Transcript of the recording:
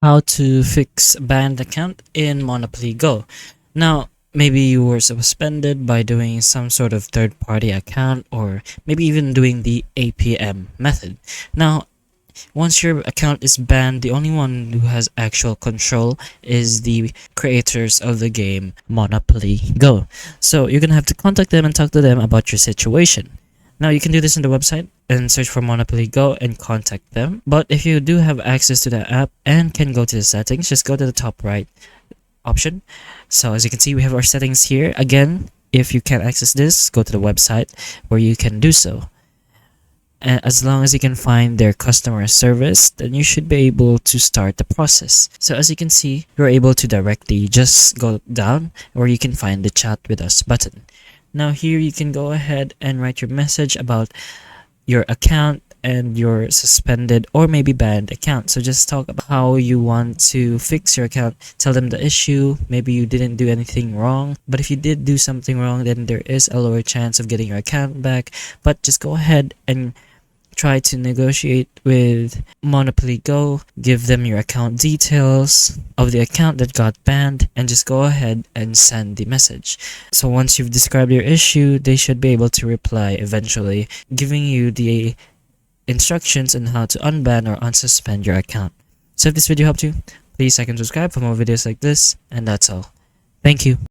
how to fix a banned account in Monopoly Go. Now, maybe you were suspended by doing some sort of third-party account, or maybe even doing the APM method. Now, once your account is banned, the only one who has actual control is the creators of the game Monopoly Go. So you're gonna have to contact them and talk to them about your situation. Now you can do this on the website and search for Monopoly Go and contact them. But if you do have access to the app and can go to the settings, just go to the top right option. So as you can see, we have our settings here. Again, if you can't access this, go to the website where you can do so. And as long as you can find their customer service, then you should be able to start the process. So as you can see, you're able to directly just go down where you can find the chat with us button. Now here you can go ahead and write your message about your account and your suspended or maybe banned account. So just talk about how you want to fix your account. Tell them the issue. Maybe you didn't do anything wrong, but if you did do something wrong, then there is a lower chance of getting your account back. But just go ahead and try to negotiate with Monopoly Go, give them your account details of the account that got banned, and just go ahead and send the message. So once you've described your issue, they should be able to reply eventually, giving you the instructions on how to unban or unsuspend your account. So if this video helped you, please like and subscribe for more videos like this, and that's all. Thank you.